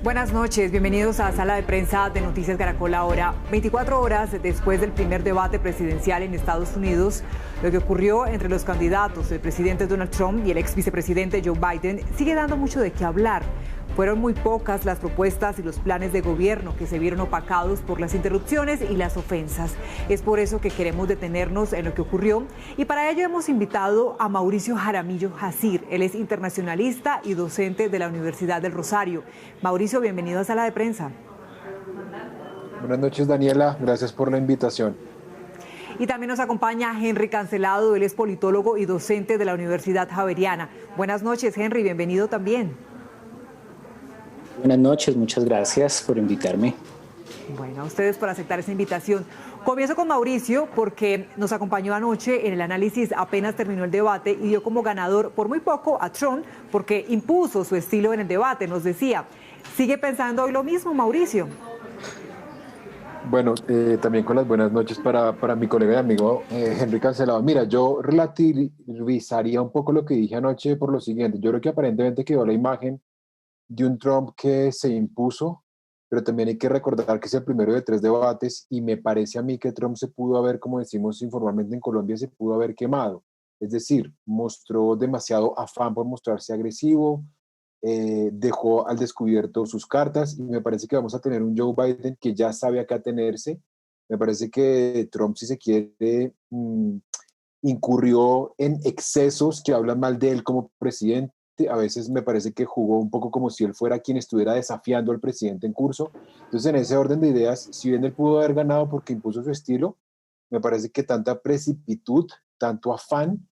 Buenas noches, bienvenidos a Sala de Prensa de Noticias Caracol Ahora. 24 horas después del primer debate presidencial en Estados Unidos, lo que ocurrió entre los candidatos, el presidente Donald Trump y el ex vicepresidente Joe Biden, sigue dando mucho de qué hablar. Fueron muy pocas las propuestas y los planes de gobierno que se vieron opacados por las interrupciones y las ofensas. Es por eso que queremos detenernos en lo que ocurrió y para ello hemos invitado a Mauricio Jaramillo Jacir. Él es internacionalista y docente de la Universidad del Rosario. Mauricio, bienvenido a Sala de Prensa. Buenas noches, Daniela. Gracias por la invitación. Y también nos acompaña Henry Cancelado. Él es politólogo y docente de la Universidad Javeriana. Buenas noches, Henry. Bienvenido también. Buenas noches, muchas gracias por invitarme. Bueno, a ustedes por aceptar esa invitación. Comienzo con Mauricio porque nos acompañó anoche en el análisis, apenas terminó el debate y dio como ganador por muy poco a Trump porque impuso su estilo en el debate. Nos decía, ¿sigue pensando hoy lo mismo, Mauricio? Bueno, también con las buenas noches para mi colega y amigo Henry Cancelado. Mira, yo relativizaría un poco lo que dije anoche por lo siguiente. Yo creo que aparentemente quedó la imagen de un Trump que se impuso, pero también hay que recordar que es el primero de 3 debates y me parece a mí que Trump se pudo haber, como decimos informalmente en Colombia, se pudo haber quemado. Es decir, mostró demasiado afán por mostrarse agresivo, dejó al descubierto sus cartas y me parece que vamos a tener un Joe Biden que ya sabe a qué atenerse. Me parece que Trump, si se quiere, incurrió en excesos que hablan mal de él como presidente. A veces me parece que jugó un poco como si él fuera quien estuviera desafiando al presidente en curso. Entonces, en ese orden de ideas, si bien él pudo haber ganado porque impuso su estilo, me parece que tanta precipitud, tanto afán,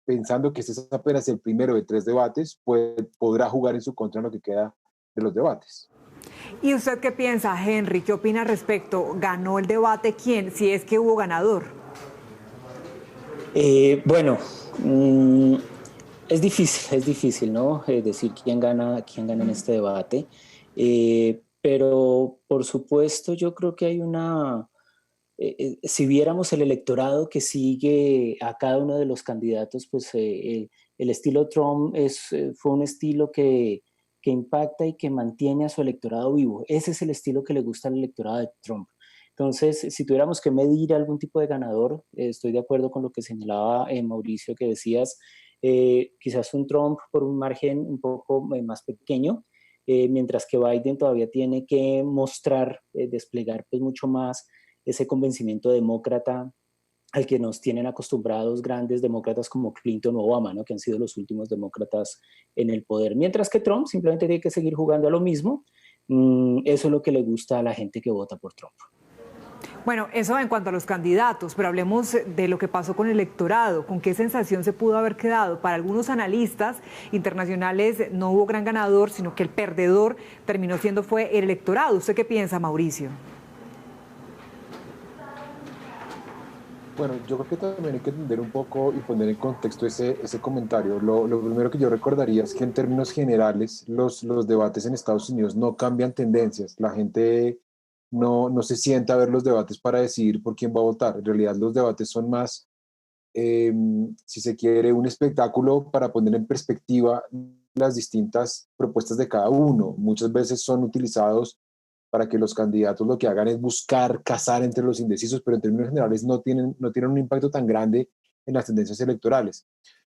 pensando que este es apenas el primero de 3 debates, podrá jugar en su contra en lo que queda de los debates. ¿Y usted qué piensa, Henry? ¿Qué opina al respecto? ¿Ganó el debate quién? Si es que hubo ganador. Bueno, es difícil, ¿no? Decir quién gana en este debate. Pero, por supuesto, yo creo que hay si viéramos el electorado que sigue a cada uno de los candidatos, pues el estilo Trump fue un estilo que impacta y que mantiene a su electorado vivo. Ese es el estilo que le gusta al electorado de Trump. Entonces, si tuviéramos que medir algún tipo de ganador, estoy de acuerdo con lo que señalaba Mauricio, que decías, quizás un Trump por un margen un poco más pequeño, mientras que Biden todavía tiene que mostrar, desplegar pues mucho más ese convencimiento demócrata al que nos tienen acostumbrados grandes demócratas como Clinton o Obama, ¿no? Que han sido los últimos demócratas en el poder. Mientras que Trump simplemente tiene que seguir jugando a lo mismo. Eso es lo que le gusta a la gente que vota por Trump. Bueno, eso en cuanto a los candidatos, pero hablemos de lo que pasó con el electorado. ¿Con qué sensación se pudo haber quedado? Para algunos analistas internacionales no hubo gran ganador, sino que el perdedor fue el electorado. ¿Usted qué piensa, Mauricio? Bueno, yo creo que también hay que entender un poco y poner en contexto ese comentario. Lo primero que yo recordaría es que en términos generales los debates en Estados Unidos no cambian tendencias. La gente no se sienta a ver los debates para decidir por quién va a votar. En realidad los debates son más, si se quiere, un espectáculo para poner en perspectiva las distintas propuestas de cada uno. Muchas veces son utilizados para que los candidatos lo que hagan es buscar cazar entre los indecisos, pero en términos generales no tienen un impacto tan grande en las tendencias electorales.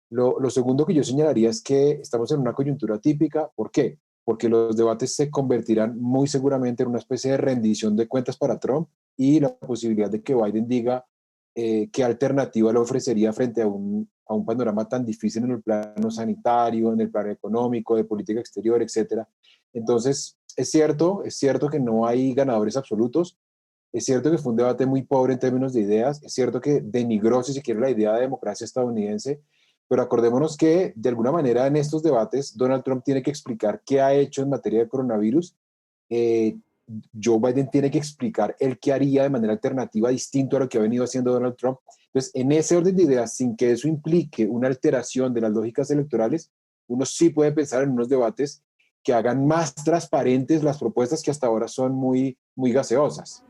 Lo segundo que yo señalaría es que estamos en una coyuntura típica. ¿Por qué? Porque los debates se convertirán muy seguramente en una especie de rendición de cuentas para Trump y la posibilidad de que Biden diga qué alternativa le ofrecería frente a un panorama tan difícil en el plano sanitario, en el plano económico, de política exterior, etcétera. Entonces, es cierto que no hay ganadores absolutos, es cierto que fue un debate muy pobre en términos de ideas, es cierto que denigró, si se quiere, la idea de democracia estadounidense, pero acordémonos que, de alguna manera, en estos debates, Donald Trump tiene que explicar qué ha hecho en materia de coronavirus, Joe Biden tiene que explicar el qué haría de manera alternativa, distinto a lo que ha venido haciendo Donald Trump. Entonces, en ese orden de ideas, sin que eso implique una alteración de las lógicas electorales, uno sí puede pensar en unos debates que hagan más transparentes las propuestas que hasta ahora son muy gaseosas.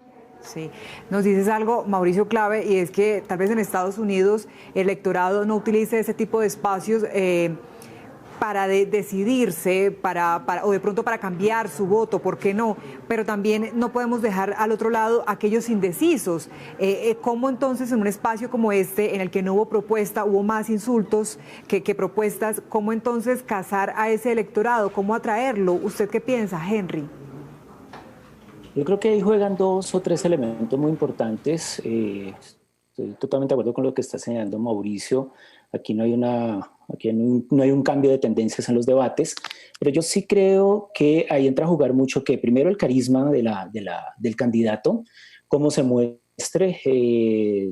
Sí, nos dices algo, Mauricio, clave, y es que tal vez en Estados Unidos el electorado no utilice ese tipo de espacios para decidirse, o de pronto para cambiar su voto, ¿por qué no? Pero también no podemos dejar al otro lado aquellos indecisos. ¿Cómo entonces en un espacio como este, en el que no hubo propuesta, hubo más insultos que propuestas, cómo entonces cazar a ese electorado, cómo atraerlo? ¿Usted qué piensa, Henry? Yo creo que ahí juegan 2 o 3 elementos muy importantes. Estoy totalmente de acuerdo con lo que está señalando Mauricio. Aquí no hay no hay un cambio de tendencias en los debates, pero yo sí creo que ahí entra a jugar mucho que primero el carisma del candidato, cómo se muestre,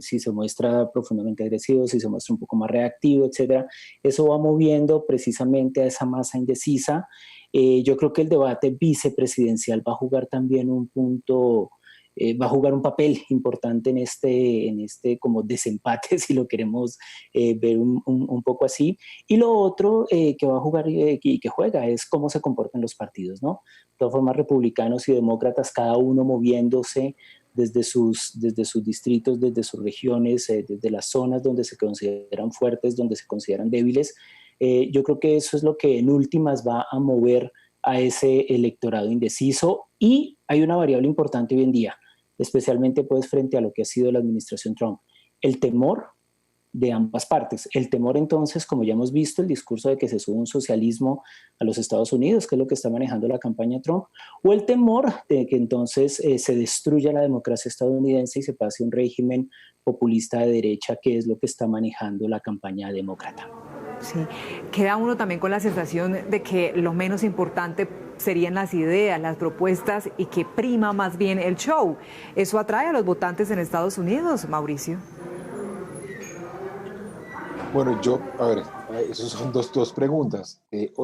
si se muestra profundamente agresivo, si se muestra un poco más reactivo, etcétera. Eso va moviendo precisamente a esa masa indecisa. Yo creo que el debate vicepresidencial va a jugar también va a jugar un papel importante en este como desempate, si lo queremos ver un poco así. Y lo otro que va a jugar y que juega es cómo se comportan los partidos, ¿no? De todas formas, republicanos y demócratas, cada uno moviéndose desde sus distritos, desde sus regiones, desde las zonas donde se consideran fuertes, donde se consideran débiles. Yo creo que eso es lo que en últimas va a mover a ese electorado indeciso. Y hay una variable importante hoy en día, especialmente pues frente a lo que ha sido la administración Trump, el temor de ambas partes. El temor entonces, como ya hemos visto, el discurso de que se sube un socialismo a los Estados Unidos, que es lo que está manejando la campaña Trump, o el temor de que entonces se destruya la democracia estadounidense y se pase un régimen populista de derecha, que es lo que está manejando la campaña demócrata. Sí, queda uno también con la sensación de que lo menos importante serían las ideas, las propuestas y que prima más bien el show. ¿Eso atrae a los votantes en Estados Unidos, Mauricio? Bueno, a ver, esas son dos preguntas.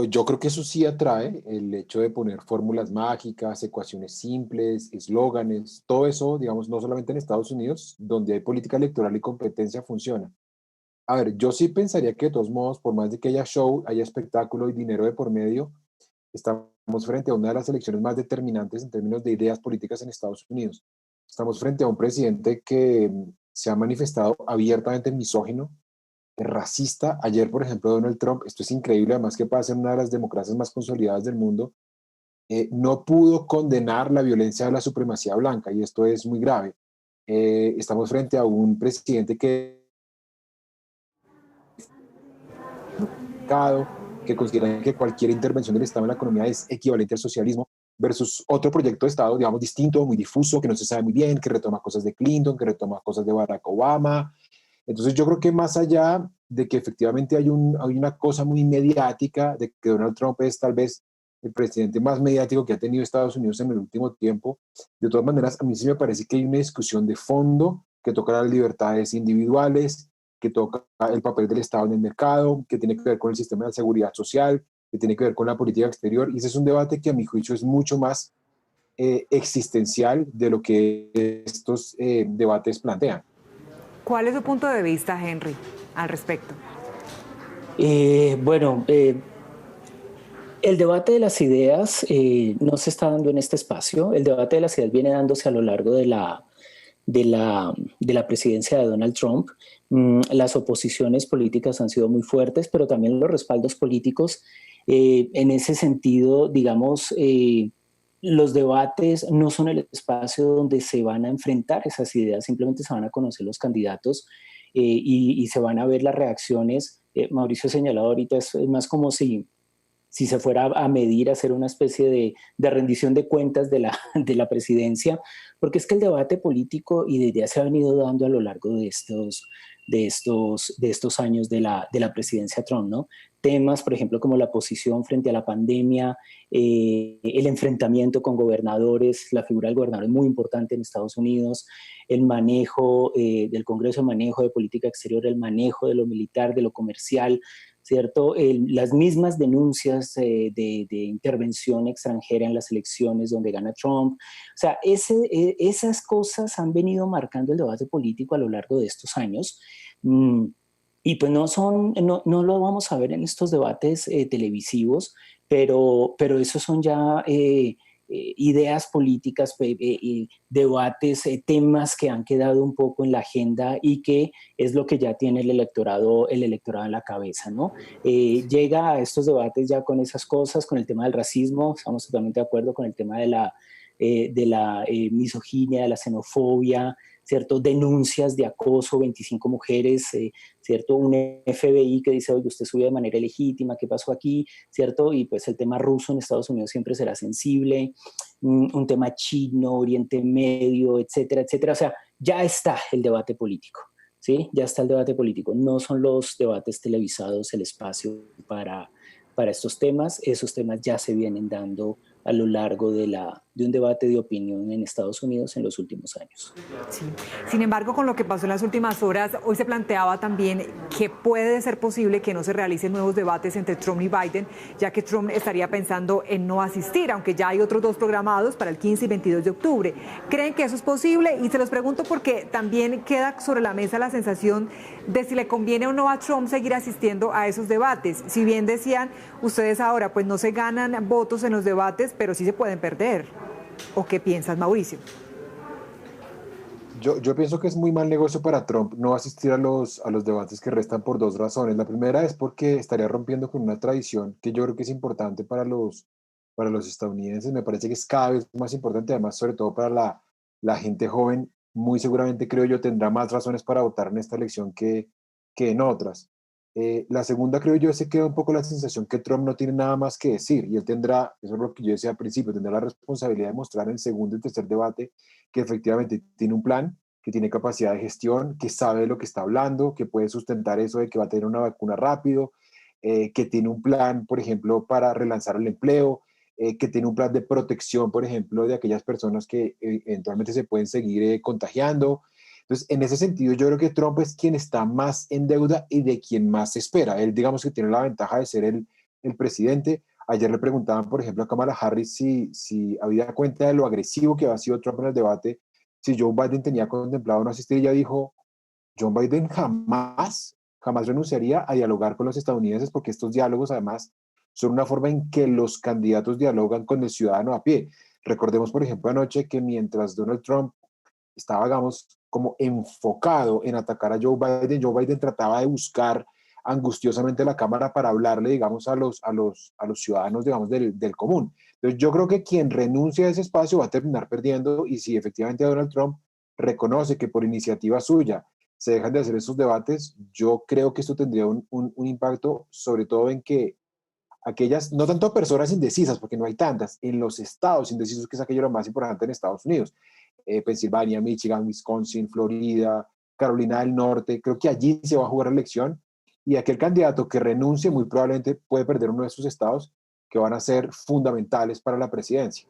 Yo creo que eso sí atrae el hecho de poner fórmulas mágicas, ecuaciones simples, eslóganes, todo eso, digamos, no solamente en Estados Unidos, donde hay política electoral y competencia, funciona. A ver, yo sí pensaría que de todos modos, por más de que haya show, haya espectáculo y dinero de por medio, estamos frente a una de las elecciones más determinantes en términos de ideas políticas en Estados Unidos. Estamos frente a un presidente que se ha manifestado abiertamente misógino, racista. Ayer, por ejemplo, Donald Trump, esto es increíble, además que pasa en una de las democracias más consolidadas del mundo, no pudo condenar la violencia de la supremacía blanca, y esto es muy grave. Estamos frente a un presidente que considera que cualquier intervención del Estado en la economía es equivalente al socialismo, versus otro proyecto de Estado, digamos, distinto, muy difuso, que no se sabe muy bien, que retoma cosas de Clinton, que retoma cosas de Barack Obama. Entonces yo creo que más allá de que efectivamente hay una cosa muy mediática, de que Donald Trump es tal vez el presidente más mediático que ha tenido Estados Unidos en el último tiempo, de todas maneras a mí sí me parece que hay una discusión de fondo que toca las libertades individuales, que toca el papel del Estado en el mercado, que tiene que ver con el sistema de seguridad social, que tiene que ver con la política exterior, y ese es un debate que a mi juicio es mucho más existencial de lo que estos debates plantean. ¿Cuál es su punto de vista, Henry, al respecto? Bueno, el debate de las ideas no se está dando en este espacio. El debate de las ideas viene dándose a lo largo de la presidencia de Donald Trump. Las oposiciones políticas han sido muy fuertes, pero también los respaldos políticos. En ese sentido, digamos, los debates no son el espacio donde se van a enfrentar esas ideas, simplemente se van a conocer los candidatos y se van a ver las reacciones. Mauricio señalado ahorita, es más como si se fuera a medir, a hacer una especie de rendición de cuentas de la presidencia, porque es que el debate político y de ideas se ha venido dando a lo largo de estos años de la presidencia Trump, ¿no? Temas, por ejemplo, como la posición frente a la pandemia, el enfrentamiento con gobernadores, la figura del gobernador es muy importante en Estados Unidos, el manejo del Congreso, el manejo de política exterior, el manejo de lo militar, de lo comercial, ¿cierto? Las mismas denuncias de intervención extranjera en las elecciones donde gana Trump. O sea, esas cosas han venido marcando el debate político a lo largo de estos años. Y pues no lo vamos a ver en estos debates televisivos, pero esos son ya ideas políticas, debates, temas que han quedado un poco en la agenda y que es lo que ya tiene el electorado en la cabeza, ¿no? Llega a estos debates ya con esas cosas, con el tema del racismo, estamos totalmente de acuerdo con el tema de la misoginia, de la xenofobia, ¿cierto? Denuncias de acoso, 25 mujeres, ¿cierto? Un FBI que dice, oye, usted subió de manera ilegítima, ¿qué pasó aquí? ¿Cierto? Y pues el tema ruso en Estados Unidos siempre será sensible, un tema chino, Oriente Medio, etcétera, etcétera. O sea, ya está el debate político, ¿sí? Ya está el debate político. No son los debates televisados el espacio para estos temas. Esos temas ya se vienen dando a lo largo de un debate de opinión en Estados Unidos en los últimos años. Sí. Sin embargo, con lo que pasó en las últimas horas, hoy se planteaba también que puede ser posible que no se realicen nuevos debates entre Trump y Biden, ya que Trump estaría pensando en no asistir, aunque ya hay otros dos programados para el 15 y 22 de octubre. ¿Creen que eso es posible? Y se los pregunto porque también queda sobre la mesa la sensación de si le conviene o no a Trump seguir asistiendo a esos debates. Si bien decían ustedes ahora, pues no se ganan votos en los debates, pero sí se pueden perder. ¿O qué piensas, Mauricio? Yo pienso que es muy mal negocio para Trump no asistir a los debates que restan por dos razones. La primera es porque estaría rompiendo con una tradición que yo creo que es importante para los estadounidenses. Me parece que es cada vez más importante, además, sobre todo para la gente joven. Muy seguramente, creo yo, tendrá más razones para votar en esta elección que en otras. La segunda, creo yo, se queda un poco la sensación que Trump no tiene nada más que decir y él tendrá, eso es lo que yo decía al principio, tendrá la responsabilidad de mostrar en el segundo y tercer debate que efectivamente tiene un plan, que tiene capacidad de gestión, que sabe de lo que está hablando, que puede sustentar eso de que va a tener una vacuna rápido, que tiene un plan, por ejemplo, para relanzar el empleo, que tiene un plan de protección, por ejemplo, de aquellas personas que eventualmente se pueden seguir contagiando. Entonces, en ese sentido, yo creo que Trump es quien está más en deuda y de quien más se espera. Él, digamos que tiene la ventaja de ser el presidente. Ayer le preguntaban, por ejemplo, a Kamala Harris si había cuenta de lo agresivo que había sido Trump en el debate, si Joe Biden tenía contemplado no asistir. Ella dijo, Joe Biden jamás renunciaría a dialogar con los estadounidenses porque estos diálogos, además, son una forma en que los candidatos dialogan con el ciudadano a pie. Recordemos, por ejemplo, anoche que mientras Donald Trump estaba, digamos, como enfocado en atacar a Joe Biden trataba de buscar angustiosamente la cámara para hablarle, digamos, a los ciudadanos, digamos, del común. Entonces, yo creo que quien renuncia a ese espacio va a terminar perdiendo y si efectivamente Donald Trump reconoce que por iniciativa suya se dejan de hacer esos debates, yo creo que esto tendría un impacto, sobre todo en que aquellas, no tanto personas indecisas, porque no hay tantas, en los estados indecisos, que es aquello lo más importante en Estados Unidos, Pensilvania, Michigan, Wisconsin, Florida, Carolina del Norte, creo que allí se va a jugar la elección y aquel candidato que renuncie muy probablemente puede perder uno de esos estados que van a ser fundamentales para la presidencia.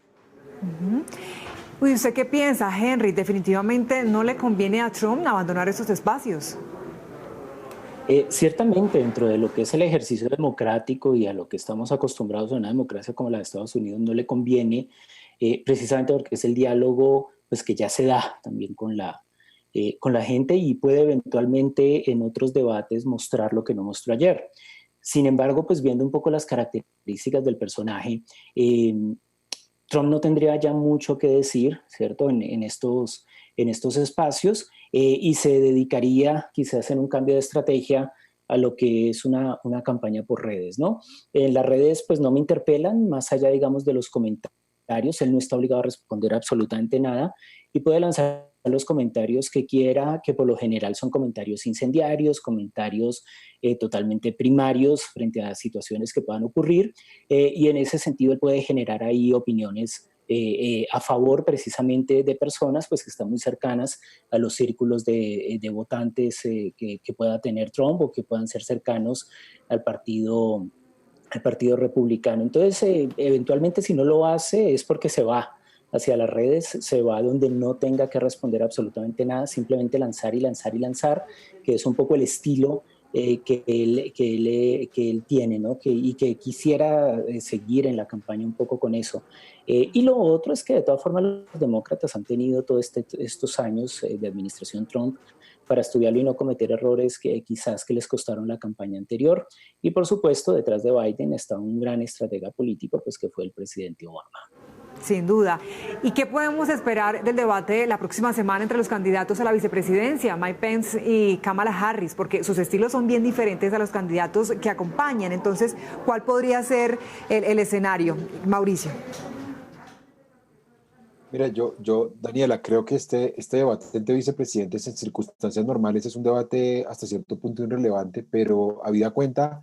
Uy, ¿usted qué piensa, Henry? Definitivamente no le conviene a Trump abandonar esos espacios. Ciertamente, dentro de lo que es el ejercicio democrático y a lo que estamos acostumbrados a una democracia como la de Estados Unidos, no le conviene, precisamente porque es el diálogo pues, que ya se da también con la gente y puede eventualmente en otros debates mostrar lo que no mostró ayer. Sin embargo, pues viendo un poco las características del personaje, Trump no tendría ya mucho que decir, ¿cierto?, en estos espacios y se dedicaría quizás en un cambio de estrategia a lo que es una campaña por redes, ¿no? En las redes pues no me interpelan, más allá, digamos, de los comentarios, él no está obligado a responder absolutamente nada y puede lanzar los comentarios que quiera, que por lo general son comentarios incendiarios, comentarios totalmente primarios frente a situaciones que puedan ocurrir y en ese sentido él puede generar ahí opiniones a favor precisamente de personas pues, que están muy cercanas a los círculos de votantes que pueda tener Trump o que puedan ser cercanos al Partido Republicano. Entonces, eventualmente si no lo hace es porque se va hacia las redes, se va donde no tenga que responder absolutamente nada, simplemente lanzar y lanzar y lanzar, que es un poco el estilo que él tiene, ¿no? Y que quisiera seguir en la campaña un poco con eso. Y lo otro es que de todas formas los demócratas han tenido todos estos años de administración Trump para estudiarlo y no cometer errores que quizás que les costaron la campaña anterior. Y por supuesto, detrás de Biden está un gran estratega político, pues que fue el presidente Obama. Sin duda. ¿Y qué podemos esperar del debate la próxima semana entre los candidatos a la vicepresidencia, Mike Pence y Kamala Harris? Porque sus estilos son bien diferentes a los candidatos que acompañan. Entonces, ¿cuál podría ser el escenario? Mauricio. Mira, Daniela, creo que este debate entre vicepresidentes en circunstancias normales es un debate hasta cierto punto irrelevante, pero habida cuenta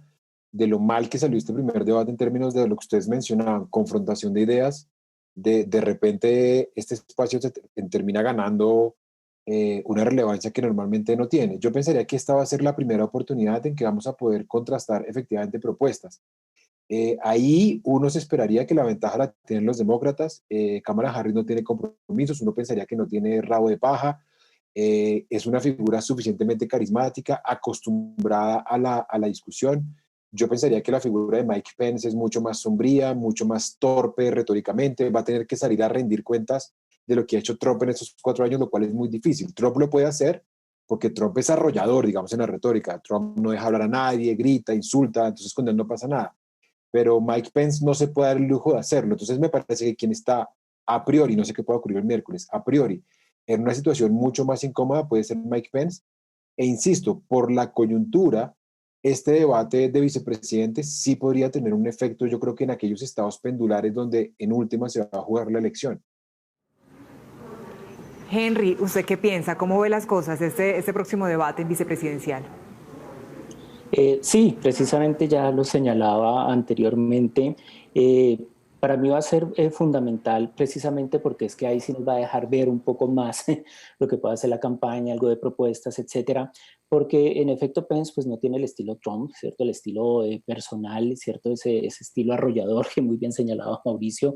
de lo mal que salió este primer debate en términos de lo que ustedes mencionaban, confrontación de ideas, de repente este espacio termina ganando una relevancia que normalmente no tiene. Yo pensaría que esta va a ser la primera oportunidad en que vamos a poder contrastar efectivamente propuestas. Ahí uno se esperaría que la ventaja la tienen los demócratas. Kamala Harris no tiene compromisos, uno pensaría que no tiene rabo de paja. Es una figura suficientemente carismática, acostumbrada a la discusión. Yo pensaría que la figura de Mike Pence es mucho más sombría, mucho más torpe retóricamente. Va a tener que salir a rendir cuentas de lo que ha hecho Trump en estos 4 años, lo cual es muy difícil. Trump lo puede hacer porque Trump es arrollador, digamos, en la retórica. Trump no deja hablar a nadie, grita, insulta, entonces con él no pasa nada. Pero Mike Pence no se puede dar el lujo de hacerlo. Entonces me parece que quien está a priori, no sé qué pueda ocurrir el miércoles, a priori, en una situación mucho más incómoda puede ser Mike Pence. E insisto, por la coyuntura, este debate de vicepresidentes sí podría tener un efecto, yo creo que en aquellos estados pendulares donde en última se va a jugar la elección. Henry, ¿usted qué piensa? ¿Cómo ve las cosas este próximo debate en vicepresidencial? Sí, precisamente ya lo señalaba anteriormente. Para mí va a ser fundamental precisamente porque es que ahí sí nos va a dejar ver un poco más lo que puede hacer la campaña, algo de propuestas, etcétera, porque en efecto Pence pues no tiene el estilo Trump, ¿cierto? El estilo personal, ¿cierto? Ese estilo arrollador que muy bien señalaba Mauricio.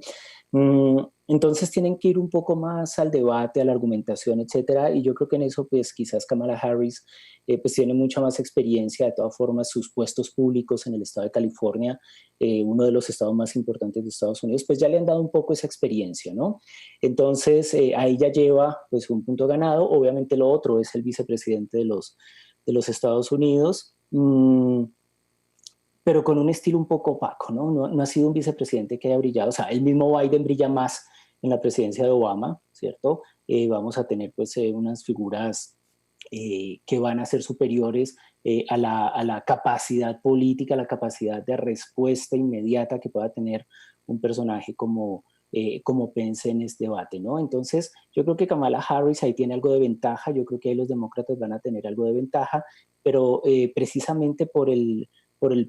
Entonces tienen que ir un poco más al debate, a la argumentación, etcétera, y yo creo que en eso pues quizás Kamala Harris pues tiene mucha más experiencia. De todas formas, sus puestos públicos en el estado de California, uno de los estados más importantes de Estados Unidos, pues ya le han dado un poco esa experiencia, ¿no? Entonces, ahí ya lleva pues un punto ganado. Obviamente lo otro es el vicepresidente de los Estados Unidos, pero con un estilo un poco opaco, ¿no? No ha sido un vicepresidente que haya brillado. O sea, el mismo Biden brilla más en la presidencia de Obama, ¿cierto? Vamos a tener pues unas figuras que van a ser superiores a la capacidad política, a la capacidad de respuesta inmediata que pueda tener un personaje como Pence en este debate, ¿no? Entonces, yo creo que Kamala Harris ahí tiene algo de ventaja, yo creo que ahí los demócratas van a tener algo de ventaja, pero precisamente por el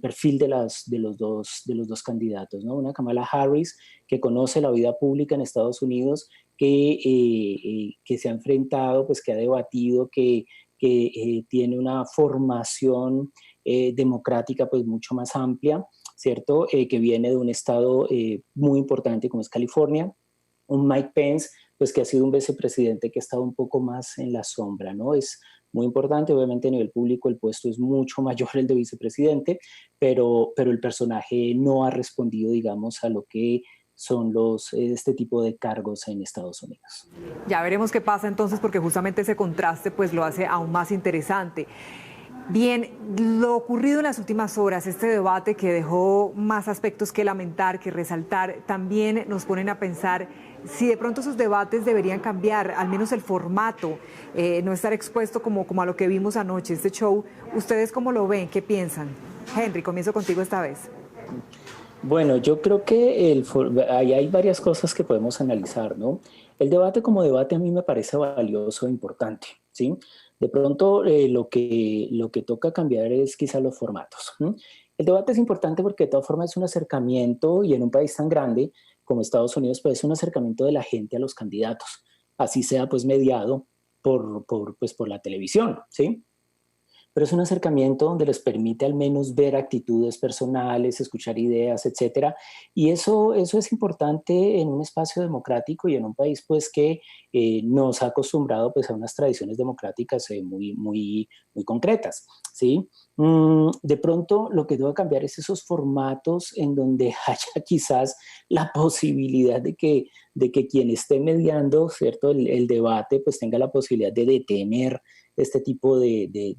perfil de los dos candidatos, ¿no? Una Kamala Harris que conoce la vida pública en Estados Unidos, que se ha enfrentado, pues que ha debatido, que tiene una formación democrática pues mucho más amplia, ¿cierto? Que viene de un estado muy importante como es California. Un Mike Pence, pues que ha sido un vicepresidente que ha estado un poco más en la sombra, ¿no? Es muy importante, obviamente a nivel público el puesto es mucho mayor el de vicepresidente, pero el personaje no ha respondido, digamos, a lo que son este tipo de cargos en Estados Unidos. Ya veremos qué pasa entonces, porque justamente ese contraste pues lo hace aún más interesante. Bien, lo ocurrido en las últimas horas, este debate que dejó más aspectos que lamentar, que resaltar, también nos ponen a pensar si de pronto esos debates deberían cambiar, al menos el formato, no estar expuesto como a lo que vimos anoche, este show. ¿Ustedes cómo lo ven? ¿Qué piensan? Henry, comienzo contigo esta vez. Bueno, yo creo que ahí hay varias cosas que podemos analizar, ¿no? El debate como debate a mí me parece valioso e importante, ¿sí? De pronto lo que toca cambiar es quizá los formatos, ¿sí? El debate es importante porque de todas formas es un acercamiento, y en un país tan grande como Estados Unidos, pues es un acercamiento de la gente a los candidatos, así sea pues mediado por la televisión, ¿sí? Pero es un acercamiento donde les permite al menos ver actitudes personales, escuchar ideas, etcétera. Y eso es importante en un espacio democrático y en un país pues que nos ha acostumbrado pues a unas tradiciones democráticas muy concretas, ¿sí? De pronto lo que debe cambiar es esos formatos en donde haya quizás la posibilidad de que quien esté mediando, ¿cierto?, el debate pues tenga la posibilidad de detener este tipo de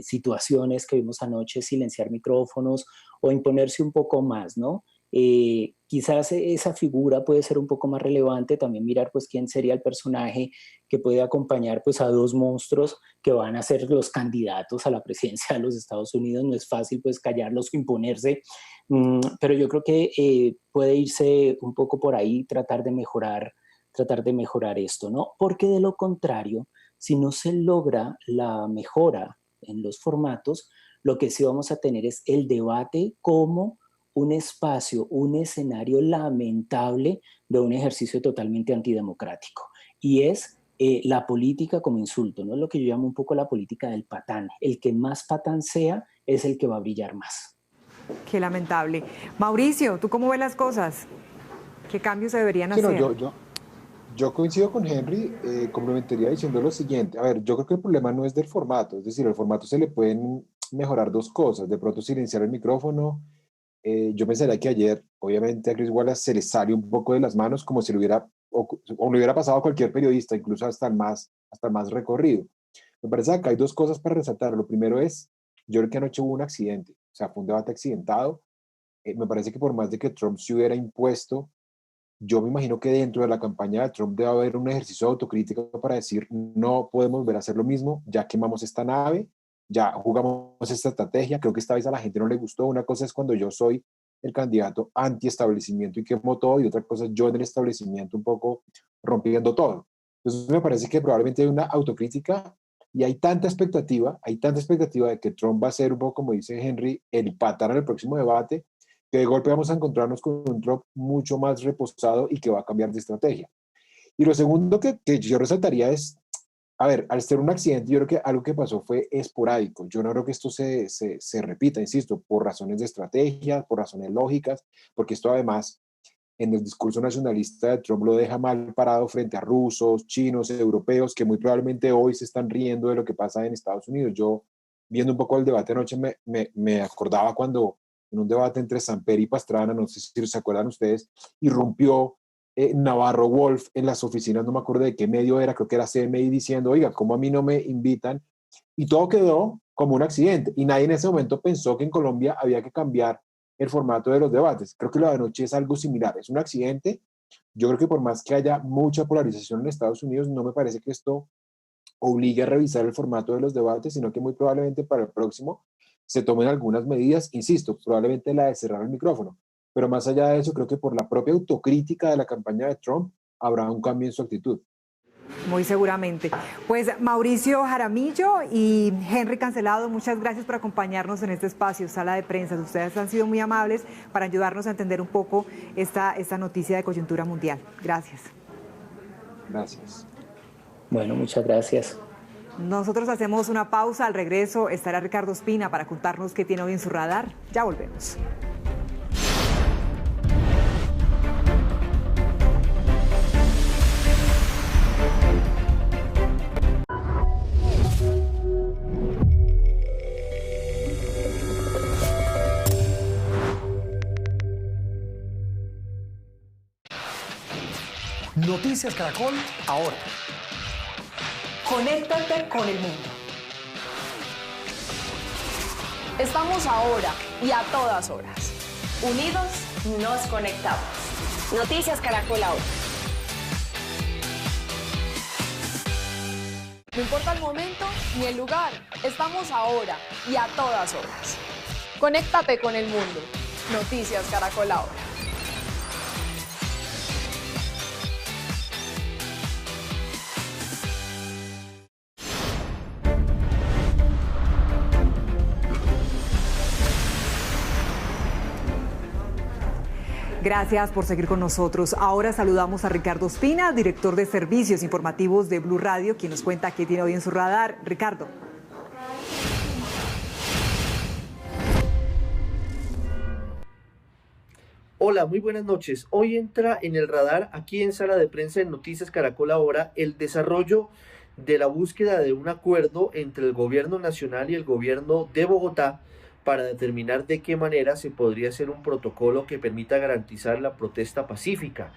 situaciones que vimos anoche, silenciar micrófonos o imponerse un poco más, ¿no? Quizás esa figura puede ser un poco más relevante, también mirar pues quién sería el personaje que puede acompañar pues a dos monstruos que van a ser los candidatos a la presidencia de los Estados Unidos. No es fácil pues callarlos o imponerse, pero yo creo que puede irse un poco por ahí, tratar de mejorar esto, ¿no? Porque de lo contrario, si no se logra la mejora en los formatos, lo que sí vamos a tener es el debate como un espacio, un escenario lamentable de un ejercicio totalmente antidemocrático. Y es la política como insulto, ¿no? Lo que yo llamo un poco la política del patán. El que más patán sea es el que va a brillar más. Qué lamentable. Mauricio, ¿tú cómo ves las cosas? ¿Qué cambios se deberían hacer? Yo coincido con Henry, complementaría diciendo lo siguiente. A ver, yo creo que el problema no es del formato, es decir, el formato se le pueden mejorar dos cosas, de pronto silenciar el micrófono. Yo pensaría que ayer, obviamente, a Chris Wallace se le sale un poco de las manos como si le hubiera, o le hubiera pasado a cualquier periodista, incluso hasta el más recorrido. Me parece que acá hay dos cosas para resaltar. Lo primero es, yo creo que anoche hubo un accidente, o sea, fue un debate accidentado. Me parece que por más de que Trump se hubiera impuesto, yo me imagino que dentro de la campaña de Trump debe haber un ejercicio de autocrítica para decir, no podemos volver a hacer lo mismo, ya quemamos esta nave, ya jugamos esta estrategia, creo que esta vez a la gente no le gustó. Una cosa es cuando yo soy el candidato anti-establecimiento y quemo todo, y otra cosa es yo en el establecimiento un poco rompiendo todo. Entonces me parece que probablemente hay una autocrítica y hay tanta expectativa de que Trump va a ser un poco, como dice Henry, el patán en el próximo debate, que de golpe vamos a encontrarnos con un Trump mucho más reposado y que va a cambiar de estrategia. Y lo segundo que yo resaltaría es, a ver, al ser un accidente, yo creo que algo que pasó fue esporádico. Yo no creo que esto se repita, insisto, por razones de estrategia, por razones lógicas, porque esto además en el discurso nacionalista de Trump lo deja mal parado frente a rusos, chinos, europeos, que muy probablemente hoy se están riendo de lo que pasa en Estados Unidos. Yo, viendo un poco el debate anoche, me acordaba cuando en un debate entre Samper y Pastrana, no sé si se acuerdan ustedes, irrumpió Navarro Wolf en las oficinas, no me acuerdo de qué medio era, creo que era CMI, diciendo, oiga, ¿cómo a mí no me invitan? Y todo quedó como un accidente. Y nadie en ese momento pensó que en Colombia había que cambiar el formato de los debates. Creo que lo de anoche es algo similar, es un accidente. Yo creo que por más que haya mucha polarización en Estados Unidos, no me parece que esto obligue a revisar el formato de los debates, sino que muy probablemente para el próximo se tomen algunas medidas, insisto, probablemente la de cerrar el micrófono. Pero más allá de eso, creo que por la propia autocrítica de la campaña de Trump, habrá un cambio en su actitud. Muy seguramente. Pues Mauricio Jaramillo y Henry Cancelado, muchas gracias por acompañarnos en este espacio, Sala de Prensa. Ustedes han sido muy amables para ayudarnos a entender un poco esta noticia de coyuntura mundial. Gracias. Gracias. Bueno, muchas gracias. Nosotros hacemos una pausa. Al regreso estará Ricardo Ospina para contarnos qué tiene hoy en su radar. Ya volvemos. Noticias Caracol ahora. Conéctate con el mundo. Estamos ahora y a todas horas. Unidos nos conectamos. Noticias Caracol ahora. No importa el momento ni el lugar. Estamos ahora y a todas horas. Conéctate con el mundo. Noticias Caracol ahora. Gracias por seguir con nosotros. Ahora saludamos a Ricardo Ospina, director de Servicios Informativos de Blue Radio, quien nos cuenta qué tiene hoy en su radar. Ricardo. Hola, muy buenas noches. Hoy entra en el radar, aquí en Sala de Prensa en Noticias Caracol ahora, el desarrollo de la búsqueda de un acuerdo entre el gobierno nacional y el gobierno de Bogotá para determinar de qué manera se podría hacer un protocolo que permita garantizar la protesta pacífica.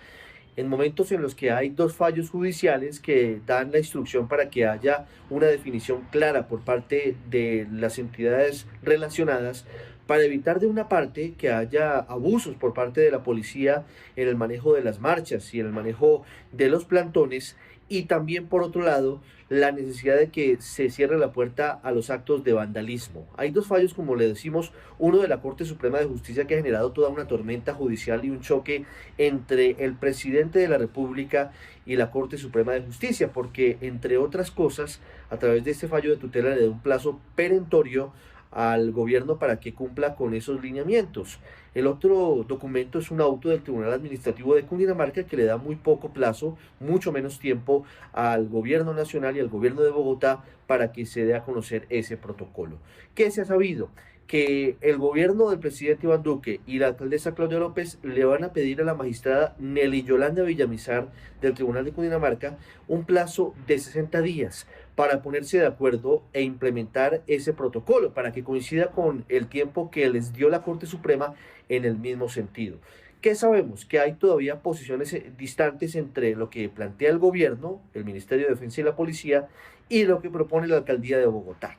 en momentos en los que hay dos fallos judiciales que dan la instrucción para que haya una definición clara por parte de las entidades relacionadas, para evitar de una parte que haya abusos por parte de la policía en el manejo de las marchas y en el manejo de los plantones, y también por otro lado la necesidad de que se cierre la puerta a los actos de vandalismo. Hay dos fallos, como le decimos, uno de la Corte Suprema de Justicia, que ha generado toda una tormenta judicial y un choque entre el presidente de la República y la Corte Suprema de Justicia, porque entre otras cosas, a través de este fallo de tutela le da un plazo perentorio al gobierno para que cumpla con esos lineamientos. El otro documento es un auto del Tribunal Administrativo de Cundinamarca que le da muy poco plazo, mucho menos tiempo al gobierno nacional y al gobierno de Bogotá para que se dé a conocer ese protocolo. ¿Qué se ha sabido? Que el gobierno del presidente Iván Duque y la alcaldesa Claudia López le van a pedir a la magistrada Nelly Yolanda Villamizar del Tribunal de Cundinamarca un plazo de 60 días para ponerse de acuerdo e implementar ese protocolo, para que coincida con el tiempo que les dio la Corte Suprema en el mismo sentido. ¿Qué sabemos? Que hay todavía posiciones distantes entre lo que plantea el gobierno, el Ministerio de Defensa y la Policía, y lo que propone la Alcaldía de Bogotá.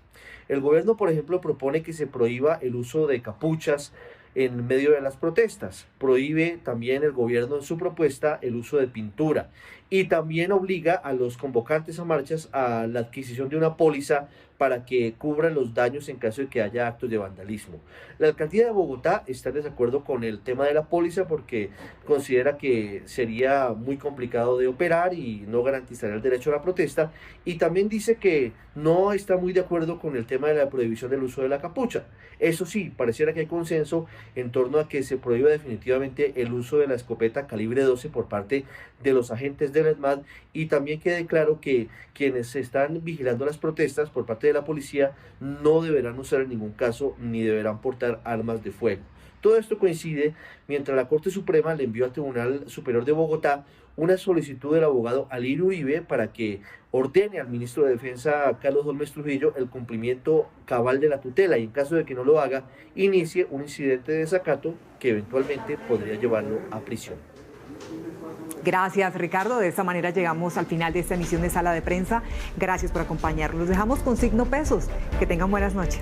El gobierno, por ejemplo, propone que se prohíba el uso de capuchas en medio de las protestas. Prohíbe también el gobierno en su propuesta el uso de pintura y también obliga a los convocantes a marchas a la adquisición de una póliza para que cubra los daños en caso de que haya actos de vandalismo. La alcaldía de Bogotá está en desacuerdo con el tema de la póliza porque considera que sería muy complicado de operar y no garantizaría el derecho a la protesta, y también dice que no está muy de acuerdo con el tema de la prohibición del uso de la capucha. Eso sí, pareciera que hay consenso en torno a que se prohíba definitivamente el uso de la escopeta calibre 12 por parte de los agentes del ESMAD, y también quede claro que quienes están vigilando las protestas por parte de la policía no deberán usar en ningún caso ni deberán portar armas de fuego. Todo esto coincide mientras la Corte Suprema le envió al Tribunal Superior de Bogotá una solicitud del abogado Alirio Uribe para que ordene al ministro de Defensa, Carlos Holmes Trujillo, el cumplimiento cabal de la tutela, y en caso de que no lo haga, inicie un incidente de desacato que eventualmente podría llevarlo a prisión. Gracias, Ricardo. De esta manera llegamos al final de esta emisión de Sala de Prensa. Gracias por acompañarnos. Los dejamos con Signo Pesos. Que tengan buenas noches.